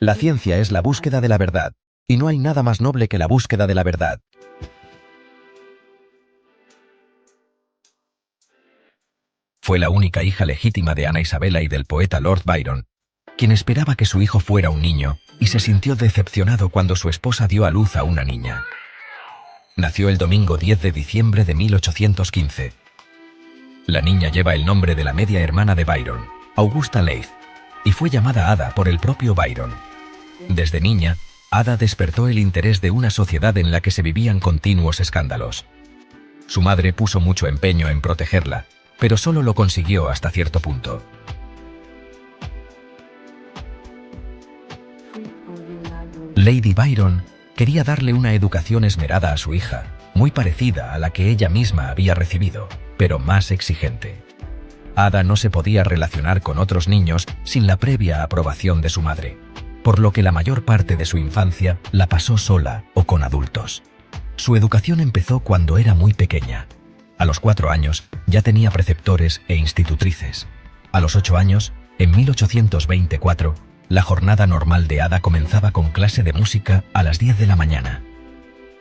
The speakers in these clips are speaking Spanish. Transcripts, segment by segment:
La ciencia es la búsqueda de la verdad, y no hay nada más noble que la búsqueda de la verdad. Fue la única hija legítima de Ana Isabella y del poeta Lord Byron, quien esperaba que su hijo fuera un niño, y se sintió decepcionado cuando su esposa dio a luz a una niña. Nació el domingo 10 de diciembre de 1815. La niña lleva el nombre de la media hermana de Byron, Augusta Leigh, y fue llamada Ada por el propio Byron. Desde niña, Ada despertó el interés de una sociedad en la que se vivían continuos escándalos. Su madre puso mucho empeño en protegerla, pero solo lo consiguió hasta cierto punto. Lady Byron quería darle una educación esmerada a su hija, muy parecida a la que ella misma había recibido, pero más exigente. Ada no se podía relacionar con otros niños sin la previa aprobación de su madre, por lo que la mayor parte de su infancia la pasó sola o con adultos. Su educación empezó cuando era muy pequeña. A los 4 años ya tenía preceptores e institutrices. A los 8 años, en 1824, la jornada normal de Ada comenzaba con clase de música a las 10 de la mañana.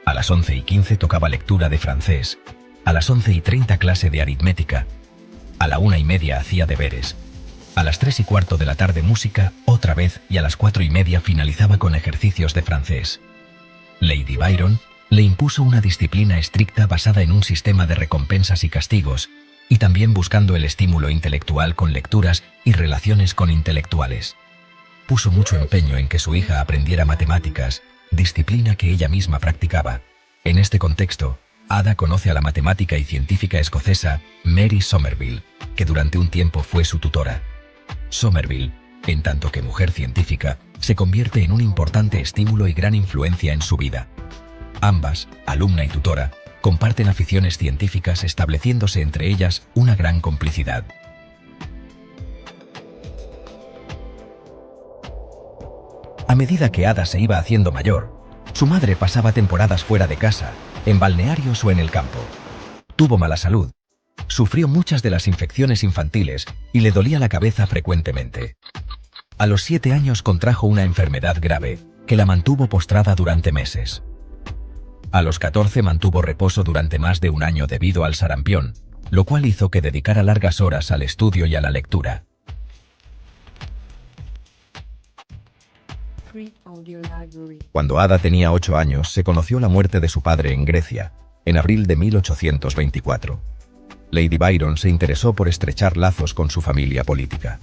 A las 11:15 tocaba lectura de francés. A las 11:30 clase de aritmética. A la 1:30 hacía deberes. A las 3:15 de la tarde música, otra vez, y a las 4:30 finalizaba con ejercicios de francés. Lady Byron le impuso una disciplina estricta basada en un sistema de recompensas y castigos, y también buscando el estímulo intelectual con lecturas y relaciones con intelectuales. Puso mucho empeño en que su hija aprendiera matemáticas, disciplina que ella misma practicaba. En este contexto, Ada conoce a la matemática y científica escocesa Mary Somerville, que durante un tiempo fue su tutora. Somerville, en tanto que mujer científica, se convierte en un importante estímulo y gran influencia en su vida. Ambas, alumna y tutora, comparten aficiones científicas, estableciéndose entre ellas una gran complicidad. A medida que Ada se iba haciendo mayor, su madre pasaba temporadas fuera de casa, en balnearios o en el campo. Tuvo mala salud. Sufrió muchas de las infecciones infantiles y le dolía la cabeza frecuentemente. A los 7 años contrajo una enfermedad grave que la mantuvo postrada durante meses. A los 14 mantuvo reposo durante más de un año debido al sarampión, lo cual hizo que dedicara largas horas al estudio y a la lectura. Cuando Ada tenía 8 años, se conoció la muerte de su padre en Grecia, en abril de 1824. Lady Byron se interesó por estrechar lazos con su familia política.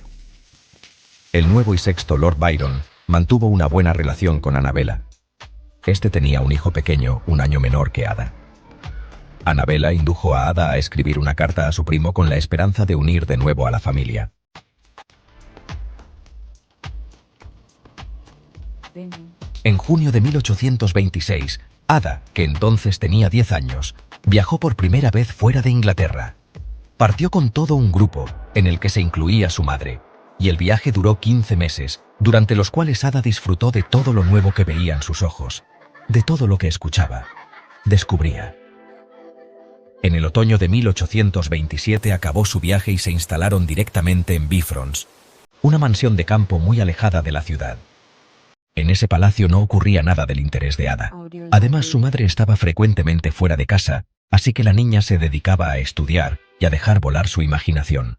El nuevo y sexto Lord Byron mantuvo una buena relación con Annabella. Este tenía un hijo pequeño, un año menor que Ada. Annabella indujo a Ada a escribir una carta a su primo con la esperanza de unir de nuevo a la familia. En junio de 1826, Ada, que entonces tenía 10 años, viajó por primera vez fuera de Inglaterra. Partió con todo un grupo, en el que se incluía su madre, y el viaje duró 15 meses, durante los cuales Ada disfrutó de todo lo nuevo que veían sus ojos, de todo lo que escuchaba, descubría. En el otoño de 1827 acabó su viaje y se instalaron directamente en Bifrons, una mansión de campo muy alejada de la ciudad. En ese palacio no ocurría nada del interés de Ada. Además, su madre estaba frecuentemente fuera de casa, así que la niña se dedicaba a estudiar y a dejar volar su imaginación.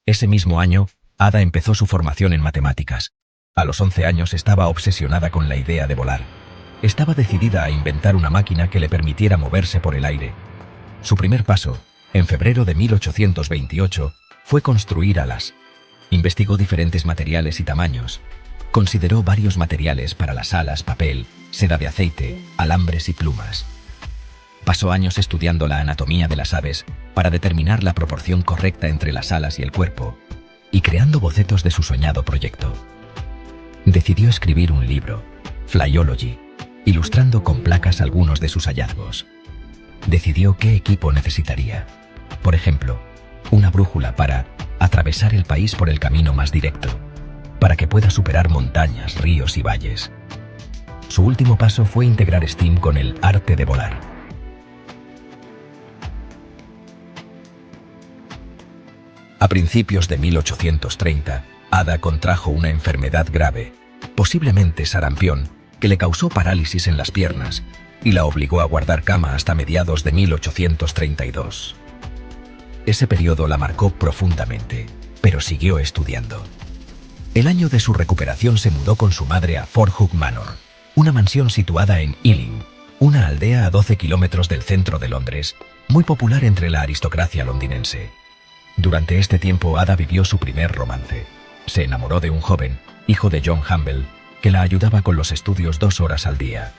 Ese mismo año, Ada empezó su formación en matemáticas. A los 11 años estaba obsesionada con la idea de volar. Estaba decidida a inventar una máquina que le permitiera moverse por el aire. Su primer paso, en febrero de 1828, fue construir alas. Investigó diferentes materiales y tamaños. Consideró varios materiales para las alas: papel, seda de aceite, alambres y plumas. Pasó años estudiando la anatomía de las aves para determinar la proporción correcta entre las alas y el cuerpo, y creando bocetos de su soñado proyecto. Decidió escribir un libro, Flyology, ilustrando con placas algunos de sus hallazgos. Decidió qué equipo necesitaría. Por ejemplo, una brújula para atravesar el país por el camino más directo, para que pueda superar montañas, ríos y valles. Su último paso fue integrar STEAM con el arte de volar. A principios de 1830, Ada contrajo una enfermedad grave, posiblemente sarampión, que le causó parálisis en las piernas y la obligó a guardar cama hasta mediados de 1832. Ese periodo la marcó profundamente, pero siguió estudiando. El año de su recuperación se mudó con su madre a Fort Hugh Manor, una mansión situada en Ealing, una aldea a 12 kilómetros del centro de Londres, muy popular entre la aristocracia londinense. Durante este tiempo Ada vivió su primer romance. Se enamoró de un joven, hijo de John Humble, que la ayudaba con los estudios 2 horas al día.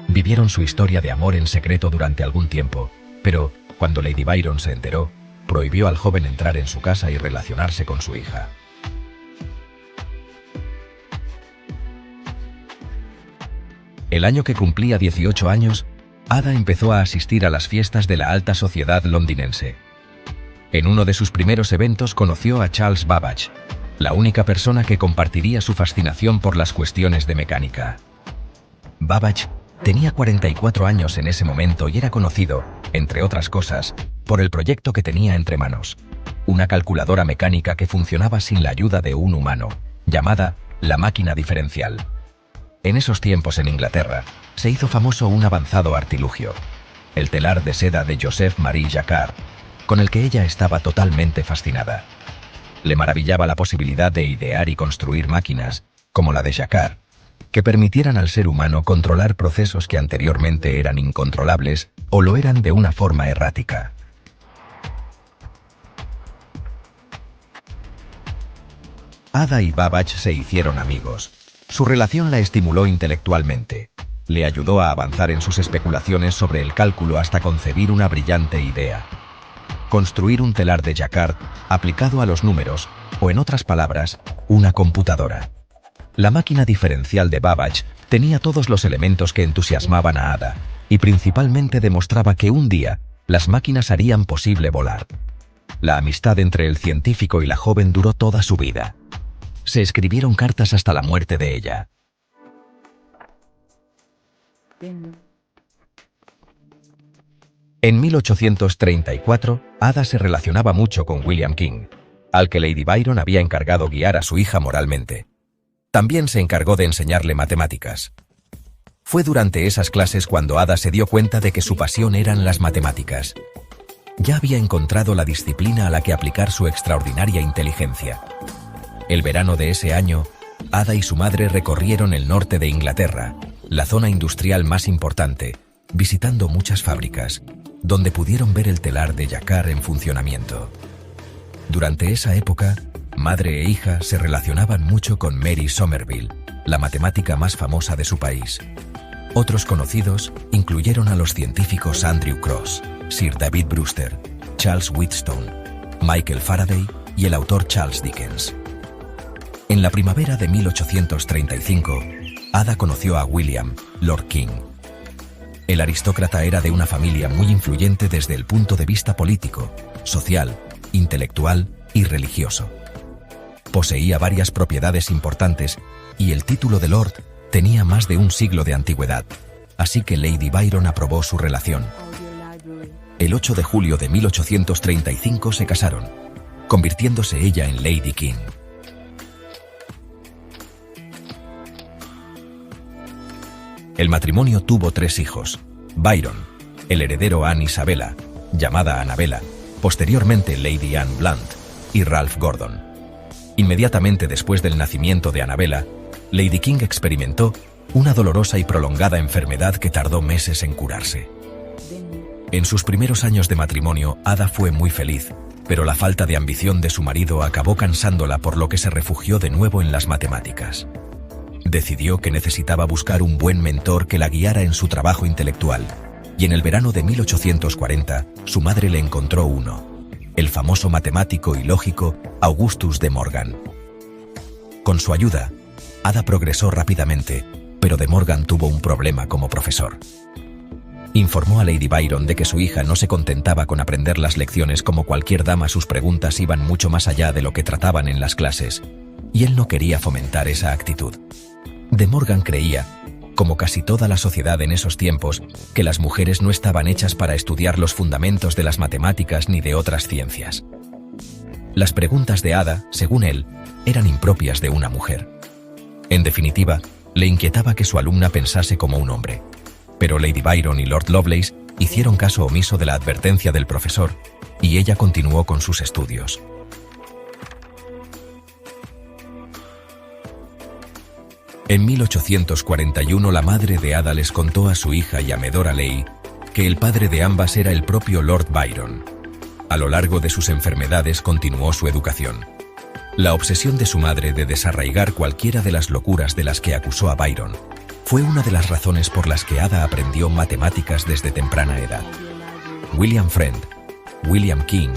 Vivieron su historia de amor en secreto durante algún tiempo, pero cuando Lady Byron se enteró, prohibió al joven entrar en su casa y relacionarse con su hija. El año que cumplía 18 años, Ada empezó a asistir a las fiestas de la alta sociedad londinense. En uno de sus primeros eventos conoció a Charles Babbage, la única persona que compartiría su fascinación por las cuestiones de mecánica. Babbage tenía 44 años en ese momento y era conocido, entre otras cosas, por el proyecto que tenía entre manos, una calculadora mecánica que funcionaba sin la ayuda de un humano, llamada la máquina diferencial. En esos tiempos en Inglaterra, se hizo famoso un avanzado artilugio, el telar de seda de Joseph Marie Jacquard, con el que ella estaba totalmente fascinada. Le maravillaba la posibilidad de idear y construir máquinas, como la de Jacquard, que permitieran al ser humano controlar procesos que anteriormente eran incontrolables o lo eran de una forma errática. Ada y Babbage se hicieron amigos. Su relación la estimuló intelectualmente. Le ayudó a avanzar en sus especulaciones sobre el cálculo hasta concebir una brillante idea: construir un telar de Jacquard aplicado a los números, o en otras palabras, una computadora. La máquina diferencial de Babbage tenía todos los elementos que entusiasmaban a Ada, y principalmente demostraba que un día las máquinas harían posible volar. La amistad entre el científico y la joven duró toda su vida. Se escribieron cartas hasta la muerte de ella. En 1834, Ada se relacionaba mucho con William King, al que Lady Byron había encargado guiar a su hija moralmente. También se encargó de enseñarle matemáticas. Fue durante esas clases cuando Ada se dio cuenta de que su pasión eran las matemáticas. Ya había encontrado la disciplina a la que aplicar su extraordinaria inteligencia. El verano de ese año, Ada y su madre recorrieron el norte de Inglaterra, la zona industrial más importante, visitando muchas fábricas, donde pudieron ver el telar de Jacquard en funcionamiento. Durante esa época, madre e hija se relacionaban mucho con Mary Somerville, la matemática más famosa de su país. Otros conocidos incluyeron a los científicos Andrew Cross, Sir David Brewster, Charles Wheatstone, Michael Faraday y el autor Charles Dickens. En la primavera de 1835, Ada conoció a William, Lord King. El aristócrata era de una familia muy influyente desde el punto de vista político, social, intelectual y religioso. Poseía varias propiedades importantes y el título de Lord tenía más de un siglo de antigüedad, así que Lady Byron aprobó su relación. El 8 de julio de 1835 se casaron, convirtiéndose ella en Lady King. El matrimonio tuvo 3 hijos: Byron, el heredero Anne Isabella, llamada Annabella, posteriormente Lady Anne Blunt, y Ralph Gordon. Inmediatamente después del nacimiento de Annabella, Lady King experimentó una dolorosa y prolongada enfermedad que tardó meses en curarse. En sus primeros años de matrimonio, Ada fue muy feliz, pero la falta de ambición de su marido acabó cansándola, por lo que se refugió de nuevo en las matemáticas. Decidió que necesitaba buscar un buen mentor que la guiara en su trabajo intelectual, y en el verano de 1840 su madre le encontró uno: el famoso matemático y lógico Augustus de Morgan. Con su ayuda, Ada progresó rápidamente, pero de Morgan tuvo un problema como profesor. Informó a Lady Byron de que su hija no se contentaba con aprender las lecciones como cualquier dama, sus preguntas iban mucho más allá de lo que trataban en las clases, y él no quería fomentar esa actitud. De Morgan creía, como casi toda la sociedad en esos tiempos, que las mujeres no estaban hechas para estudiar los fundamentos de las matemáticas ni de otras ciencias. Las preguntas de Ada, según él, eran impropias de una mujer. En definitiva, le inquietaba que su alumna pensase como un hombre. Pero Lady Byron y Lord Lovelace hicieron caso omiso de la advertencia del profesor, y ella continuó con sus estudios. En 1841 la madre de Ada les contó a su hija y a Medora Leigh que el padre de ambas era el propio Lord Byron. A lo largo de sus enfermedades continuó su educación. La obsesión de su madre de desarraigar cualquiera de las locuras de las que acusó a Byron fue una de las razones por las que Ada aprendió matemáticas desde temprana edad. William Friend, William King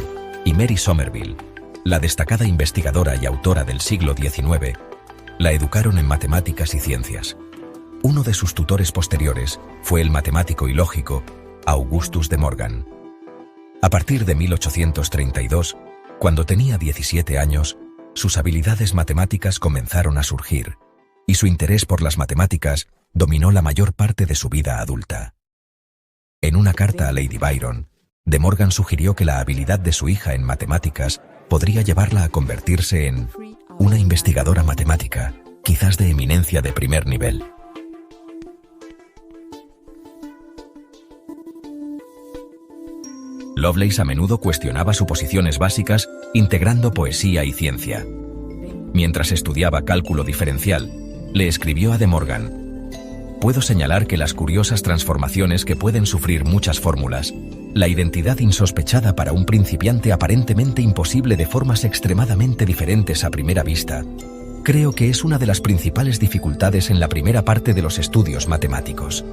y Mary Somerville, la destacada investigadora y autora del siglo XIX, la educaron en matemáticas y ciencias. Uno de sus tutores posteriores fue el matemático y lógico Augustus de Morgan. A partir de 1832, cuando tenía 17 años, sus habilidades matemáticas comenzaron a surgir, y su interés por las matemáticas dominó la mayor parte de su vida adulta. En una carta a Lady Byron, de Morgan sugirió que la habilidad de su hija en matemáticas podría llevarla a convertirse en una investigadora matemática, quizás de eminencia de primer nivel. Lovelace a menudo cuestionaba suposiciones básicas integrando poesía y ciencia. Mientras estudiaba cálculo diferencial, le escribió a De Morgan: «Puedo señalar que las curiosas transformaciones que pueden sufrir muchas fórmulas, la identidad insospechada para un principiante aparentemente imposible de formas extremadamente diferentes a primera vista, creo que es una de las principales dificultades en la primera parte de los estudios matemáticos».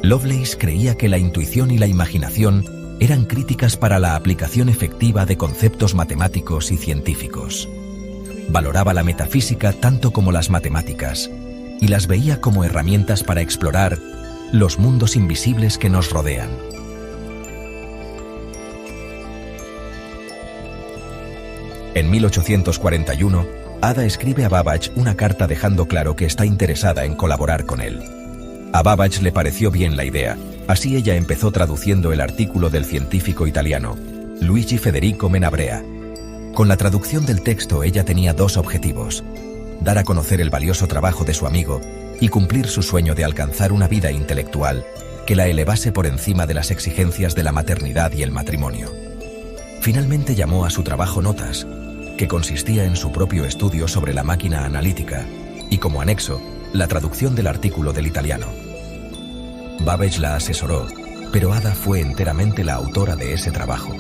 Lovelace creía que la intuición y la imaginación eran críticas para la aplicación efectiva de conceptos matemáticos y científicos. Valoraba la metafísica tanto como las matemáticas, y las veía como herramientas para explorar los mundos invisibles que nos rodean. En 1841, Ada escribe a Babbage una carta dejando claro que está interesada en colaborar con él. A Babbage le pareció bien la idea, así ella empezó traduciendo el artículo del científico italiano Luigi Federico Menabrea. Con la traducción del texto ella tenía dos objetivos: dar a conocer el valioso trabajo de su amigo y cumplir su sueño de alcanzar una vida intelectual que la elevase por encima de las exigencias de la maternidad y el matrimonio. Finalmente llamó a su trabajo notas, que consistía en su propio estudio sobre la máquina analítica, y como anexo, la traducción del artículo del italiano. Babbage la asesoró, pero Ada fue enteramente la autora de ese trabajo.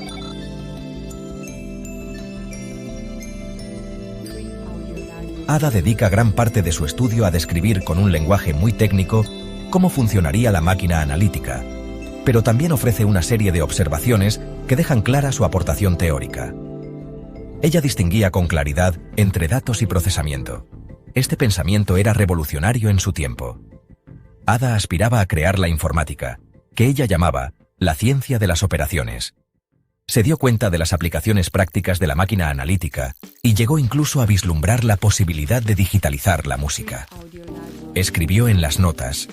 Ada dedica gran parte de su estudio a describir con un lenguaje muy técnico cómo funcionaría la máquina analítica, pero también ofrece una serie de observaciones que dejan clara su aportación teórica. Ella distinguía con claridad entre datos y procesamiento. Este pensamiento era revolucionario en su tiempo. Ada aspiraba a crear la informática, que ella llamaba la ciencia de las operaciones. Se dio cuenta de las aplicaciones prácticas de la máquina analítica y llegó incluso a vislumbrar la posibilidad de digitalizar la música. Escribió en las notas: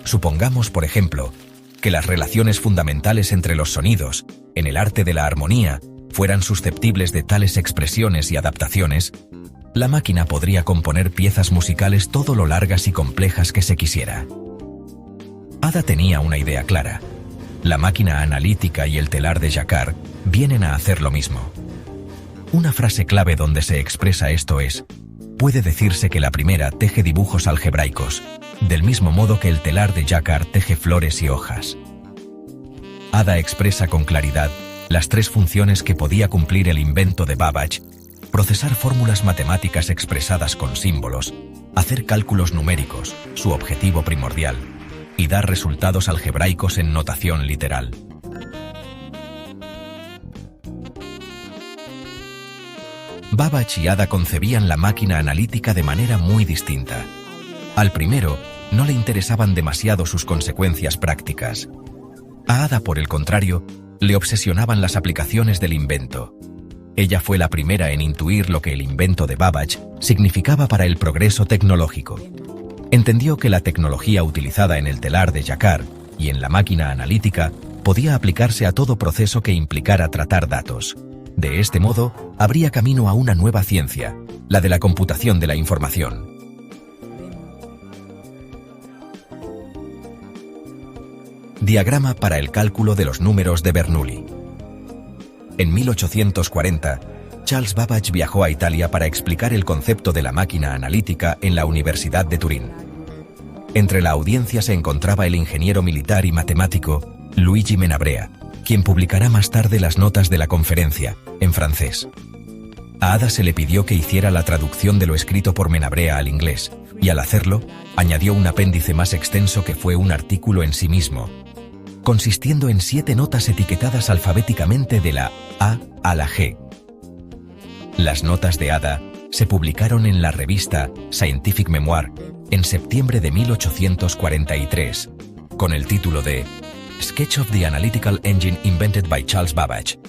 «Supongamos, por ejemplo, que las relaciones fundamentales entre los sonidos, en el arte de la armonía, fueran susceptibles de tales expresiones y adaptaciones, la máquina podría componer piezas musicales todo lo largas y complejas que se quisiera». Ada tenía una idea clara. La máquina analítica y el telar de Jacquard vienen a hacer lo mismo. Una frase clave donde se expresa esto es: puede decirse que la primera teje dibujos algebraicos, del mismo modo que el telar de Jacquard teje flores y hojas. Ada expresa con claridad las tres funciones que podía cumplir el invento de Babbage: procesar fórmulas matemáticas expresadas con símbolos, hacer cálculos numéricos, su objetivo primordial, y dar resultados algebraicos en notación literal. Babbage y Ada concebían la máquina analítica de manera muy distinta. Al primero, no le interesaban demasiado sus consecuencias prácticas. A Ada, por el contrario, le obsesionaban las aplicaciones del invento. Ella fue la primera en intuir lo que el invento de Babbage significaba para el progreso tecnológico. Entendió que la tecnología utilizada en el telar de Jacquard y en la máquina analítica podía aplicarse a todo proceso que implicara tratar datos. De este modo, habría camino a una nueva ciencia, la de la computación de la información. Diagrama para el cálculo de los números de Bernoulli. En 1840, Charles Babbage viajó a Italia para explicar el concepto de la máquina analítica en la Universidad de Turín. Entre la audiencia se encontraba el ingeniero militar y matemático Luigi Menabrea, quien publicará más tarde las notas de la conferencia, en francés. A Ada se le pidió que hiciera la traducción de lo escrito por Menabrea al inglés, y al hacerlo, añadió un apéndice más extenso que fue un artículo en sí mismo, consistiendo en 7 notas etiquetadas alfabéticamente de la A a la G. Las notas de Ada se publicaron en la revista Scientific Memoir en septiembre de 1843, con el título de Sketch of the Analytical Engine Invented by Charles Babbage,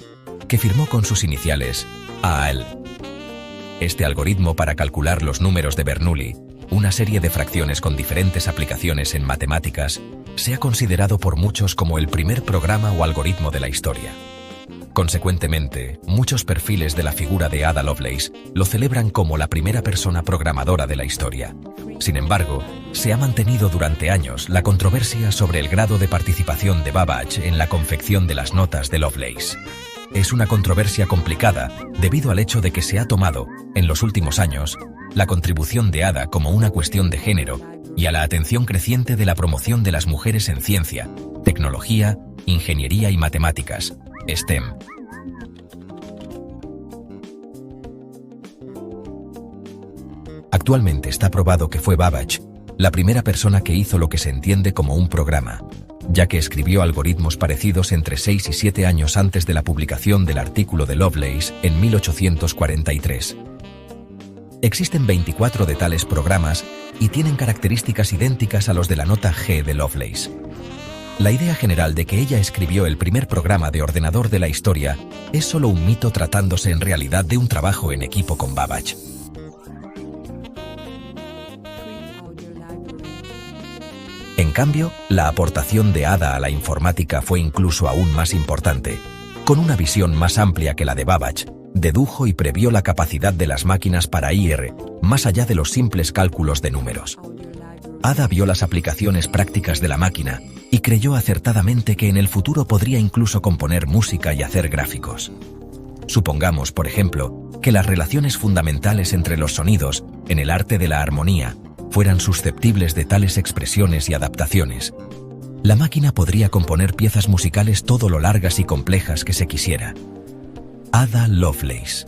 que firmó con sus iniciales AAL. Este algoritmo para calcular los números de Bernoulli, una serie de fracciones con diferentes aplicaciones en matemáticas, se ha considerado por muchos como el primer programa o algoritmo de la historia. Consecuentemente, muchos perfiles de la figura de Ada Lovelace lo celebran como la primera persona programadora de la historia. Sin embargo, se ha mantenido durante años la controversia sobre el grado de participación de Babbage en la confección de las notas de Lovelace. Es una controversia complicada debido al hecho de que se ha tomado, en los últimos años, la contribución de Ada como una cuestión de género y a la atención creciente de la promoción de las mujeres en ciencia, tecnología, ingeniería y matemáticas, STEM. Actualmente está probado que fue Babbage la primera persona que hizo lo que se entiende como un programa, ya que escribió algoritmos parecidos entre 6 y 7 años antes de la publicación del artículo de Lovelace en 1843. Existen 24 de tales programas y tienen características idénticas a los de la nota G de Lovelace. La idea general de que ella escribió el primer programa de ordenador de la historia es solo un mito, tratándose en realidad de un trabajo en equipo con Babbage. En cambio, la aportación de Ada a la informática fue incluso aún más importante. Con una visión más amplia que la de Babbage, dedujo y previó la capacidad de las máquinas para ir más allá de los simples cálculos de números. Ada vio las aplicaciones prácticas de la máquina y creyó acertadamente que en el futuro podría incluso componer música y hacer gráficos. Supongamos, por ejemplo, que las relaciones fundamentales entre los sonidos, en el arte de la armonía, fueran susceptibles de tales expresiones y adaptaciones. La máquina podría componer piezas musicales todo lo largas y complejas que se quisiera. Ada Lovelace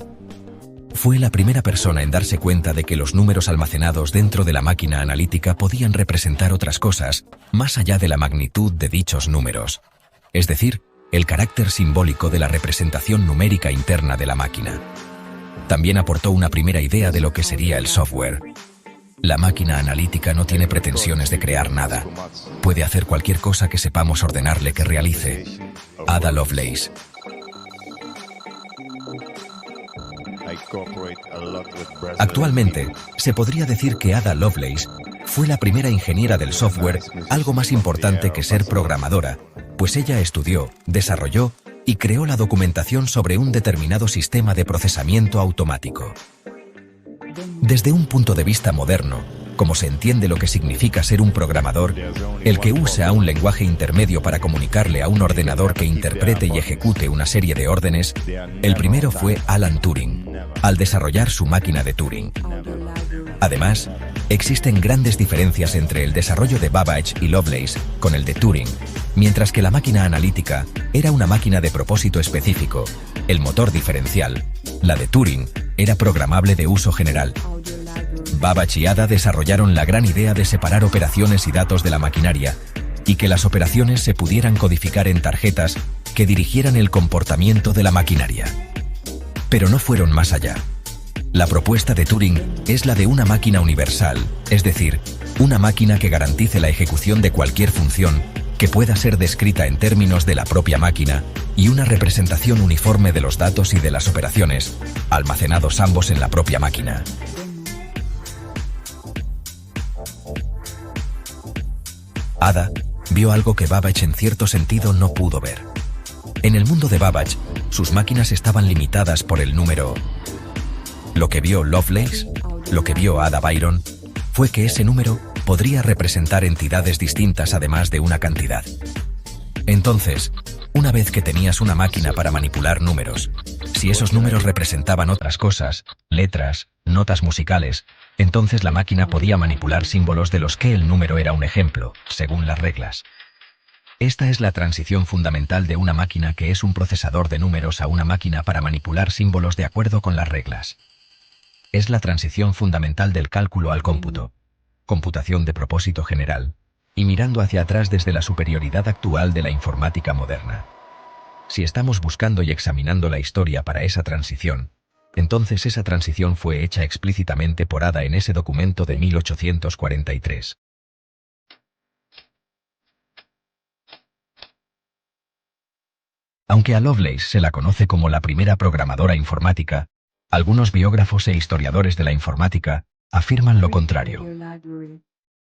fue la primera persona en darse cuenta de que los números almacenados dentro de la máquina analítica podían representar otras cosas más allá de la magnitud de dichos números, es decir, el carácter simbólico de la representación numérica interna de la máquina. También aportó una primera idea de lo que sería el software. La máquina analítica no tiene pretensiones de crear nada. Puede hacer cualquier cosa que sepamos ordenarle que realice. Ada Lovelace. Actualmente, se podría decir que Ada Lovelace fue la primera ingeniera del software, algo más importante que ser programadora, pues ella estudió, desarrolló y creó la documentación sobre un determinado sistema de procesamiento automático. Desde un punto de vista moderno, como se entiende lo que significa ser un programador, el que usa un lenguaje intermedio para comunicarle a un ordenador que interprete y ejecute una serie de órdenes, el primero fue Alan Turing, al desarrollar su máquina de Turing. Además, existen grandes diferencias entre el desarrollo de Babbage y Lovelace con el de Turing, mientras que la máquina analítica era una máquina de propósito específico, el motor diferencial. La de Turing era programable de uso general. Babbage y Ada desarrollaron la gran idea de separar operaciones y datos de la maquinaria y que las operaciones se pudieran codificar en tarjetas que dirigieran el comportamiento de la maquinaria. Pero no fueron más allá. La propuesta de Turing es la de una máquina universal, es decir, una máquina que garantice la ejecución de cualquier función que pueda ser descrita en términos de la propia máquina y una representación uniforme de los datos y de las operaciones, almacenados ambos en la propia máquina. Ada vio algo que Babbage en cierto sentido no pudo ver. En el mundo de Babbage, sus máquinas estaban limitadas por el número. Lo que vio Lovelace, lo que vio Ada Byron, fue que ese número podría representar entidades distintas además de una cantidad. Entonces, una vez que tenías una máquina para manipular números, si esos números representaban otras cosas, letras, notas musicales, entonces la máquina podía manipular símbolos de los que el número era un ejemplo, según las reglas. Esta es la transición fundamental de una máquina que es un procesador de números a una máquina para manipular símbolos de acuerdo con las reglas. Es la transición fundamental del cálculo al cómputo, computación de propósito general, y mirando hacia atrás desde la superioridad actual de la informática moderna. Si estamos buscando y examinando la historia para esa transición, entonces esa transición fue hecha explícitamente por Ada en ese documento de 1843. Aunque a Lovelace se la conoce como la primera programadora informática, algunos biógrafos e historiadores de la informática afirman lo contrario.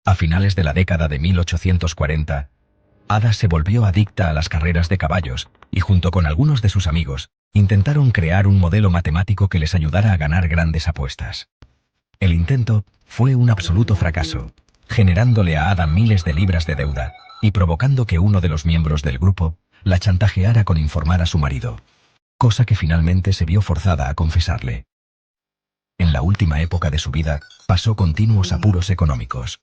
A finales de la década de 1840, Ada se volvió adicta a las carreras de caballos y junto con algunos de sus amigos, intentaron crear un modelo matemático que les ayudara a ganar grandes apuestas. El intento fue un absoluto fracaso, generándole a Ada miles de libras de deuda y provocando que uno de los miembros del grupo la chantajeara con informar a su marido, cosa que finalmente se vio forzada a confesarle. En la última época de su vida, pasó continuos apuros económicos.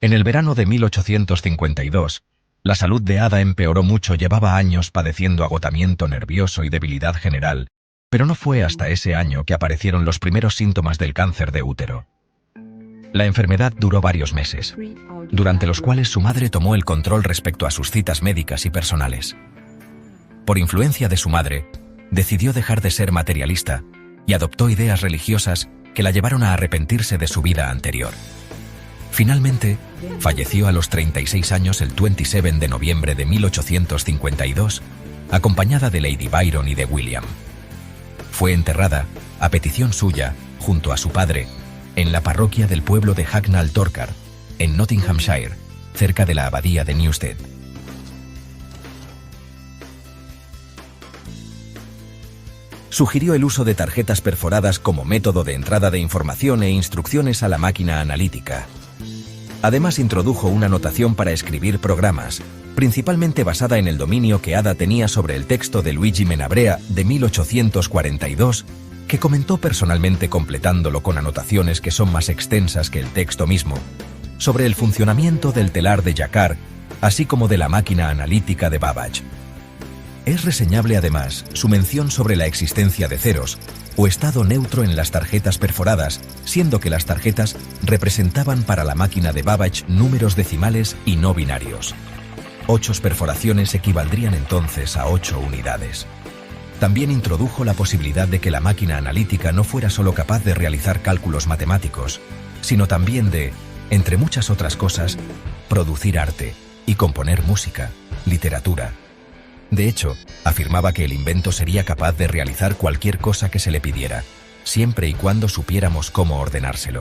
En el verano de 1852, la salud de Ada empeoró mucho. Llevaba años padeciendo agotamiento nervioso y debilidad general, pero no fue hasta ese año que aparecieron los primeros síntomas del cáncer de útero. La enfermedad duró varios meses, durante los cuales su madre tomó el control respecto a sus citas médicas y personales. Por influencia de su madre, decidió dejar de ser materialista y adoptó ideas religiosas que la llevaron a arrepentirse de su vida anterior. Finalmente, falleció a los 36 años el 27 de noviembre de 1852, acompañada de Lady Byron y de William. Fue enterrada, a petición suya, junto a su padre, en la parroquia del pueblo de Hacknall Torkard, en Nottinghamshire, cerca de la abadía de Newstead. Sugirió el uso de tarjetas perforadas como método de entrada de información e instrucciones a la máquina analítica. Además introdujo una notación para escribir programas, principalmente basada en el dominio que Ada tenía sobre el texto de Luigi Menabrea de 1842, que comentó personalmente completándolo con anotaciones que son más extensas que el texto mismo, sobre el funcionamiento del telar de Jacquard, así como de la máquina analítica de Babbage. Es reseñable además su mención sobre la existencia de ceros o estado neutro en las tarjetas perforadas, siendo que las tarjetas representaban para la máquina de Babbage números decimales y no binarios. 8 perforaciones equivaldrían entonces a 8 unidades. También introdujo la posibilidad de que la máquina analítica no fuera solo capaz de realizar cálculos matemáticos, sino también de, entre muchas otras cosas, producir arte y componer música, literatura. De hecho, afirmaba que el invento sería capaz de realizar cualquier cosa que se le pidiera, siempre y cuando supiéramos cómo ordenárselo.